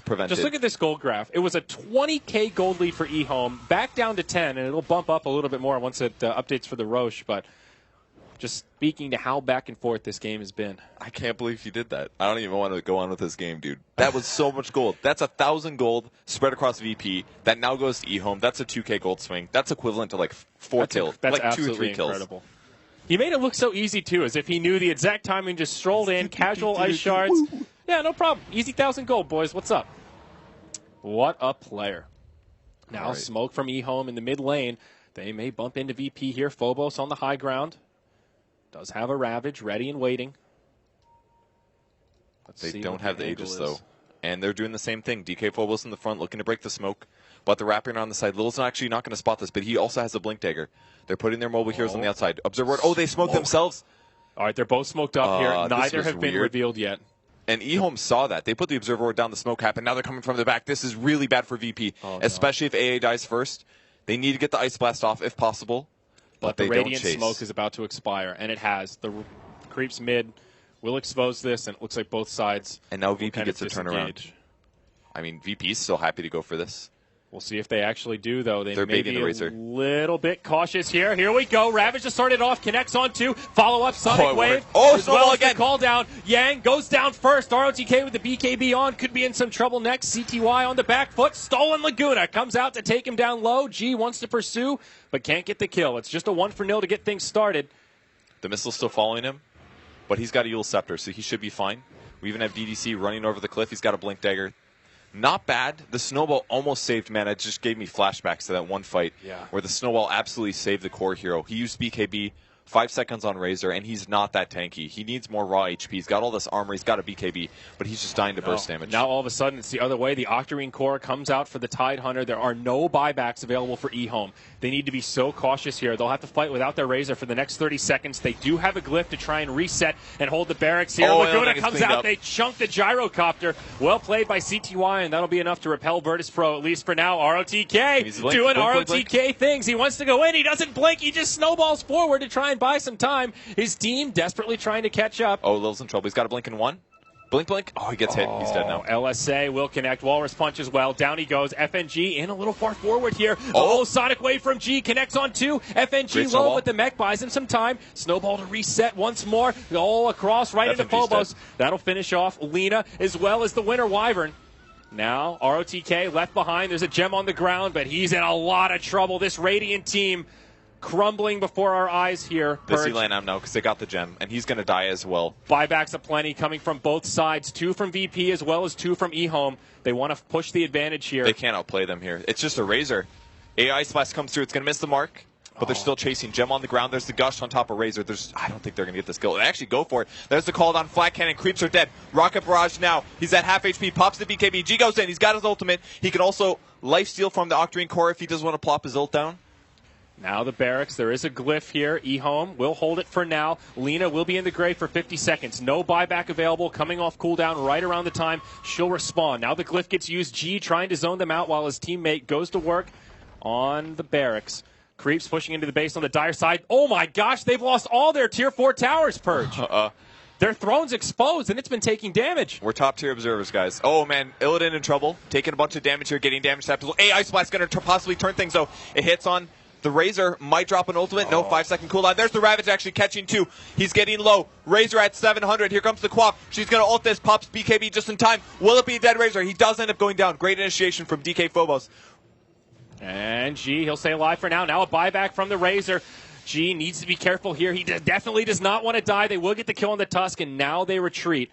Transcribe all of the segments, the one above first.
prevented. Just look at this gold graph. It was a 20K gold lead for eHome, back down to 10, and it'll bump up a little bit more once it updates for the Roche. But just speaking to how back and forth this game has been. I can't believe he did that. I don't even want to go on with this game, dude. That was so much gold. That's 1,000 gold spread across VP. That now goes to eHome. That's a 2K gold swing. That's equivalent to like 4 kills. That's like 2 or 3 incredible. kills. He made it look so easy, too, as if he knew the exact timing, just strolled in, casual ice shards. Yeah, no problem. Easy 1,000 gold, boys. What's up? What a player. Now, smoke from eHome in the mid lane. They may bump into VP here. Phobos on the high ground. Does have a Ravage ready and waiting. They don't have the Aegis, though. And they're doing the same thing. DK Phobos in the front, looking to break the smoke. But they're wrapping around the side. Little's actually not going to spot this, but he also has a Blink Dagger. They're putting their mobile heroes on the outside. Observer. Oh, they smoked themselves. All right, they're both smoked up here. Neither have been revealed yet. And eHome saw that. They put the Observer Ward down, the smoke happened. Now they're coming from the back. This is really bad for VP, especially if AA dies first. They need to get the Ice Blast off if possible. But the Radiant smoke is about to expire, and it has. The creeps mid will expose this, and it looks like both sides. And now VP gets a turnaround. I mean, VP's still happy to go for this. We'll see if they actually do, though. They're may baiting be the Razor. A little bit cautious here. Here we go. Ravage just started off, connects on 2. Follow-up Sonic Wave. Snowball again. Call down. Yang goes down first. ROTK with the BKB on. Could be in some trouble next. CTY on the back foot. Stolen Laguna comes out to take him down low. G wants to pursue, but can't get the kill. It's just a 1-0 to get things started. The missile's still following him, but he's got a Yule Scepter, so he should be fine. We even have DDC running over the cliff. He's got a Blink Dagger. Not bad. The Snowball almost saved mana. It just gave me flashbacks to that one fight where the Snowball absolutely saved the core hero. He used BKB 5 seconds on Razor, and he's not that tanky. He needs more raw HP. He's got all this armor. He's got a BKB, but he's just dying to burst damage. Now all of a sudden it's the other way. The Octarine core comes out for the Tide Hunter. There are no buybacks available for eHome. They need to be so cautious here. They'll have to fight without their Razor for the next 30 seconds. They do have a glyph to try and reset and hold the barracks here. Laguna comes out. They chunk the Gyrocopter. Well played by CTY, and that'll be enough to repel Virtus Pro, at least for now. ROTK doing ROTK things. He wants to go in. He doesn't blink. He just snowballs forward to try and buy some time. His team desperately trying to catch up. Oh, Lil's in trouble. He's got a blink in 1. Blink, blink. Oh, he gets hit. He's dead now. LSA will connect. Walrus punch as well. Down he goes. FNG in a little far forward here. Sonic Wave from G connects on 2. FNG low, but the mech buys him some time. Snowball to reset once more. All across right into Phobos. That'll finish off Lena as well as the winner Wyvern. Now ROTK left behind. There's a gem on the ground, but he's in a lot of trouble. This Radiant team crumbling before our eyes here. This he land out now because they got the gem, and he's going to die as well. Buybacks aplenty coming from both sides. 2 from VP as well as 2 from eHome. They want to push the advantage here. They can't outplay them here. It's just a Razor. AI Splash comes through. It's going to miss the mark, but they're still chasing. Gem on the ground. There's the Gush on top of Razor. I don't think they're going to get this kill. They actually go for it. There's the call down. Flat Cannon. Creeps are dead. Rocket Barrage now. He's at half HP. Pops the BKB. G goes in. He's got his ultimate. He can also lifesteal from the Octarine core if he does want to plop his ult down. Now the barracks. There is a glyph here. eHome will hold it for now. Lena will be in the grave for 50 seconds. No buyback available. Coming off cooldown right around the time she'll respawn. Now the glyph gets used. G trying to zone them out while his teammate goes to work on the barracks. Creeps pushing into the base on the dire side. Oh my gosh, they've lost all their tier 4 towers, Purge. Their throne's exposed, and it's been taking damage. We're top-tier observers, guys. Oh, man. Illidan in trouble. Taking a bunch of damage here, getting damage. AI Splash going to possibly turn things, though. It hits on the Razor. Might drop an ultimate. No, 5-second cooldown. There's the Ravage actually catching 2. He's getting low. Razor at 700. Here comes the Quap. She's going to ult this. Pops BKB just in time. Will it be a dead Razor? He does end up going down. Great initiation from DK Phobos. And G, he'll stay alive for now. Now a buyback from the Razor. G needs to be careful here. He definitely does not want to die. They will get the kill on the Tusk, and now they retreat.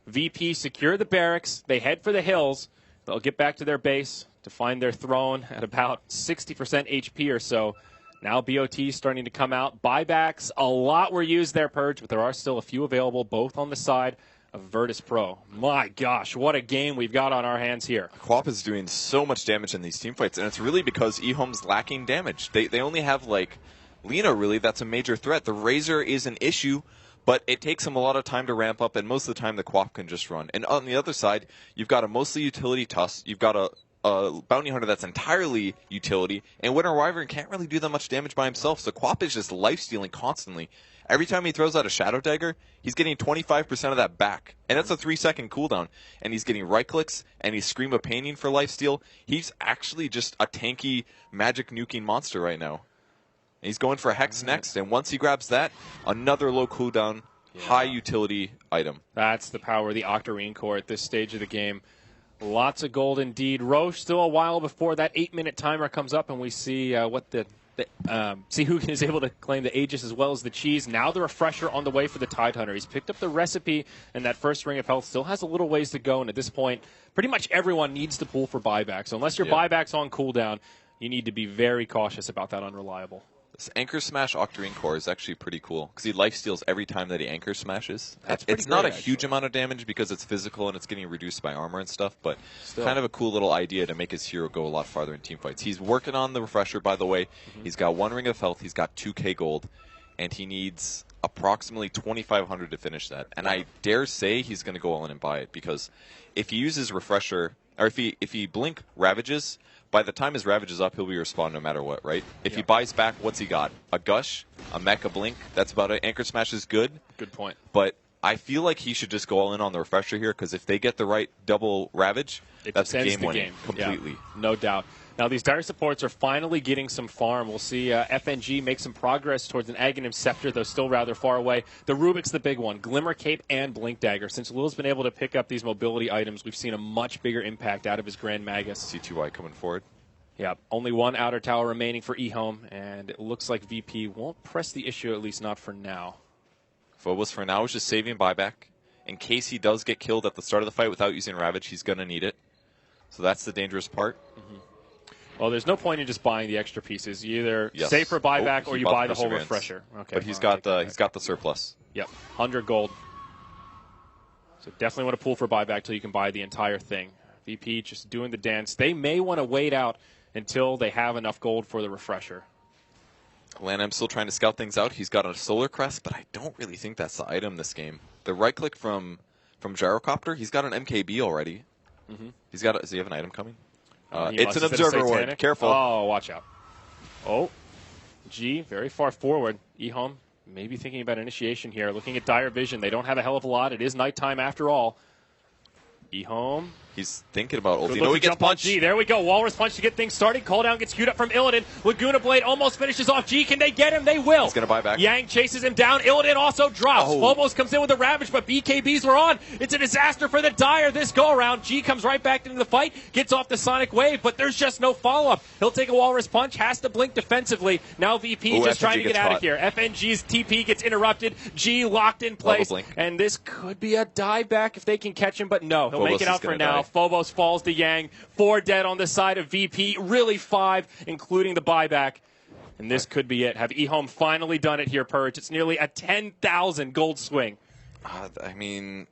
VP secure the barracks. They head for the hills. They'll get back to their base to find their throne at about 60% HP or so. Now BOT starting to come out. Buybacks, a lot were used there, Purge, but there are still a few available, both on the side of Virtus Pro. My gosh, what a game we've got on our hands here. Quap is doing so much damage in these teamfights, and it's really because eHome's lacking damage. They only have, like, Lena, really, that's a major threat. The Razor is an issue, but it takes him a lot of time to ramp up, and most of the time the Quap can just run. And on the other side, you've got a mostly utility Tusk. You've got a Bounty Hunter that's entirely utility, and Winter Wyvern can't really do that much damage by himself, so Quap is just life-stealing constantly. Every time he throws out a Shadow Dagger, he's getting 25% of that back. And that's a 3-second cooldown. And he's getting right clicks, and he's Scream of Painting for lifesteal. He's actually just a tanky, magic nuking monster right now. And he's going for a Hex next, and once he grabs that, another low cooldown, high utility item. That's the power of the Octarine core at this stage of the game. Lots of gold indeed. Roche still a while before that 8-minute timer comes up, and we see see who is able to claim the Aegis as well as the cheese. Now the refresher on the way for the Tidehunter. He's picked up the recipe, and that first ring of health still has a little ways to go. And at this point, pretty much everyone needs to pull for buyback. So unless your buyback's on cooldown, you need to be very cautious about that unreliable. This Anchor Smash Octarine core is actually pretty cool because he lifesteals every time that he Anchor Smashes. It's not a huge amount of damage because it's physical and it's getting reduced by armor and stuff, but still, kind of a cool little idea to make his hero go a lot farther in team fights. He's working on the refresher, by the way. He's got 1 ring of health, he's got 2k gold, and he needs approximately 2,500 to finish that. And I dare say he's going to go all in and buy it because if he uses refresher, or if he blink Ravages, by the time his Ravage is up, he'll be respawned no matter what, right? If he buys back, what's he got? A Gush, a Mecha Blink, that's about it. Anchor Smash is good. Good point. But I feel like he should just go all in on the refresher here, because if they get the right double Ravage, that's game winning completely. Yeah, no doubt. Now these dire supports are finally getting some farm. We'll see FNG make some progress towards an Aghanim Scepter, though still rather far away. The Rubik's the big one. Glimmer Cape and Blink Dagger. Since Lil's been able to pick up these mobility items, we've seen a much bigger impact out of his Grand Magus. C2Y coming forward. Yeah, only one outer tower remaining for eHome, and it looks like VP won't press the issue, at least not for now. Phobos for now is just saving buyback. In case he does get killed at the start of the fight without using Ravage, he's going to need it. So that's the dangerous part. Well, there's no point in just buying the extra pieces. You either save for buyback or you buy the whole refresher. Okay, but he's got the surplus. Yep, 100 gold. So definitely want to pull for buyback till you can buy the entire thing. VP just doing the dance. They may want to wait out until they have enough gold for the refresher. Lanham's still trying to scout things out. He's got a Solar Crest, but I don't really think that's the item this game. The right click from Gyrocopter, he's got an MKB already. Does he have an item coming? It's an Observer Ward. Careful. Oh, watch out. Oh, G, very far forward. eHome, maybe thinking about initiation here. Looking at Dire Vision. They don't have a hell of a lot. It is nighttime after all. eHome. He's thinking about ulti. No, he gets punched. G. There we go. Walrus punch to get things started. Call down gets queued up from Illidan. Laguna Blade almost finishes off G. Can they get him? They will. He's going to buy back. Yang chases him down. Illidan also drops. Phobos comes in with a Ravage, but BKBs were on. It's a disaster for the Dire this go-around. G comes right back into the fight, gets off the Sonic Wave, but there's just no follow-up. He'll take a Walrus punch, has to blink defensively. Now VP just trying to get out of here. FNG's TP gets interrupted. G locked in place. And this could be a dieback if they can catch him, but no. He'll make it out for now. Phobos falls to Yang. 4 dead on the side of VP. Really 5, including the buyback. And this could be it. Have eHome finally done it here, Purge? It's nearly a 10,000 gold swing. I mean,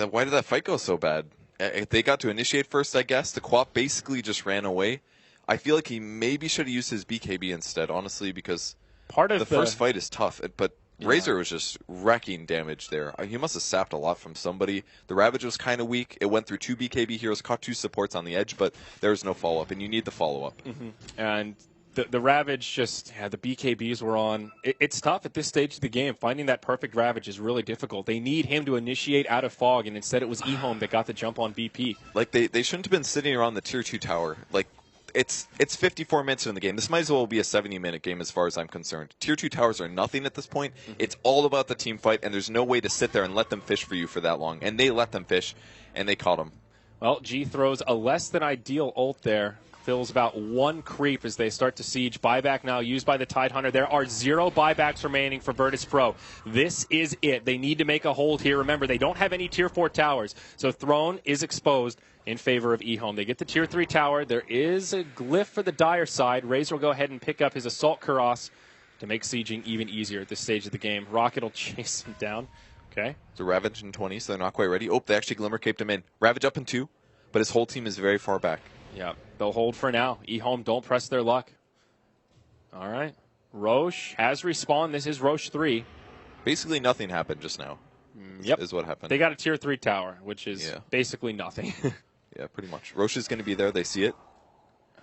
why did that fight go so bad? They got to initiate first, I guess. The Quap basically just ran away. I feel like he maybe should have used his BKB instead, honestly, because the first fight is tough. But Razor was just wrecking damage there. He must have sapped a lot from somebody. The Ravage was kind of weak. It went through 2 BKB heroes, caught 2 supports on the edge, but there's no follow-up, and you need the follow-up. And the Ravage the BKBs were on. It's tough at this stage of the game. Finding that perfect Ravage is really difficult. They need him to initiate out of fog, and instead it was eHome that got the jump on VP. Like, they shouldn't have been sitting around the Tier 2 tower. Like, it's 54 minutes in the game. This might as well be a 70-minute game as far as I'm concerned. Tier 2 towers are nothing at this point. It's all about the team fight, and there's no way to sit there and let them fish for you for that long. And they let them fish, and they caught them. Well, G throws a less than ideal ult there. Fills about 1 creep as they start to siege. Buyback now used by the Tidehunter. There are 0 buybacks remaining for Virtus Pro. This is it. They need to make a hold here. Remember, they don't have any Tier 4 towers, so Throne is exposed in favor of eHome. They get the Tier 3 tower. There is a glyph for the Dire side. Razor will go ahead and pick up his Assault Kuros to make sieging even easier at this stage of the game. Rocket will chase him down. Okay. It's a Ravage in 20, so they're not quite ready. Oh, they actually Glimmer Caped him in. Ravage up in 2, but his whole team is very far back. Yeah, they'll hold for now. eHome, don't press their luck. All right. Roche has respawned. This is Roche 3. Basically nothing happened just now. Yep. Is what happened. They got a Tier 3 tower, which is basically nothing. Yeah, pretty much. Roche is going to be there. They see it.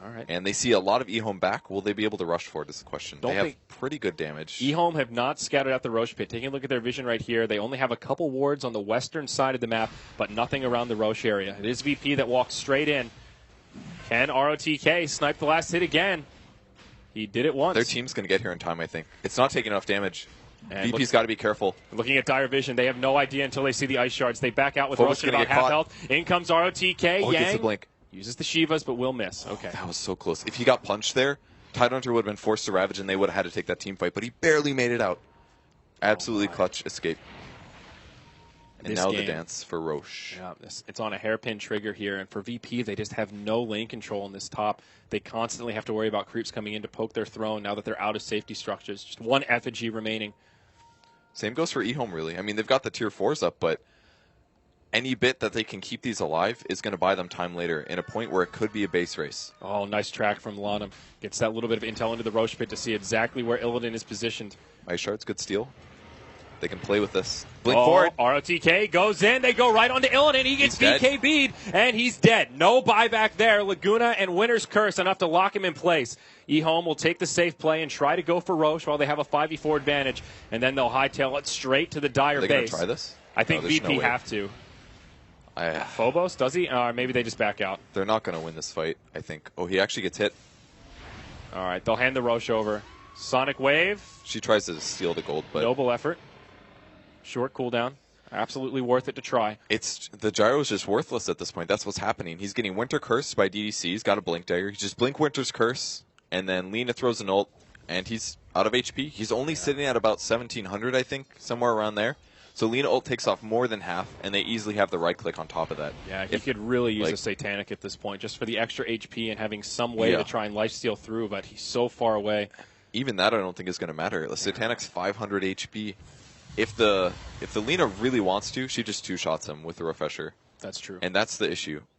All right. And they see a lot of eHome back. Will they be able to rush for it is the question. They have pretty good damage. eHome have not scattered out the Roche pit. Taking a look at their vision right here, they only have a couple wards on the western side of the map, but nothing around the Roche area. It is VP that walks straight in. Can ROTK snipe the last hit again? He did it once. Their team's going to get here in time, I think. It's not taking enough damage. And VP's got to be careful. Looking at dire vision, they have no idea until they see the ice shards. They back out with Phobos Roche at about half health. In comes ROTK. Oh, he gets the blink. Uses the Shivas, but will miss. Okay. That was so close. If he got punched there, Tidehunter would have been forced to Ravage, and they would have had to take that team fight, but he barely made it out. Absolutely clutch escape. And now the dance for Roche. Yeah, it's on a hairpin trigger here, and for VP, they just have no lane control in this top. They constantly have to worry about creeps coming in to poke their throne now that they're out of safety structures. Just one effigy remaining. Same goes for eHome, really. I mean, they've got the tier 4s up, but any bit that they can keep these alive is going to buy them time later in a point where it could be a base race. Oh, nice track from Lanham. Gets that little bit of intel into the Roche pit to see exactly where Illidan is positioned. Ice Shards, good steal. They can play with this. Blink forward. ROTK goes in. They go right onto Illidan. He gets BKB'd, and he's dead. No buyback there. Laguna and Winter's Curse enough to lock him in place. eHome will take the safe play and try to go for Roche while they have a 5v4 advantage, and then they'll hightail it straight to the dire base. Are they going to try this? I think VP have to. Phobos, does he? Or maybe they just back out. They're not going to win this fight, I think. Oh, he actually gets hit. All right, they'll hand the Roche over. Sonic Wave. She tries to steal the gold, but noble effort. Short cooldown. Absolutely worth it to try. The gyro is just worthless at this point. That's what's happening. He's getting Winter Cursed by DDC. He's got a Blink Dagger. He just Blink Winter's Curse, and then Lina throws an ult, and he's out of HP. He's only sitting at about 1,700, I think, somewhere around there. So Lina ult takes off more than half, and they easily have the right click on top of that. Yeah, he could really use a Satanic at this point, just for the extra HP and having some way to try and lifesteal through, but he's so far away. Even that I don't think is going to matter. The Satanic's 500 HP. If the Lina really wants to, she just two-shots him with the Refresher. That's true. And that's the issue.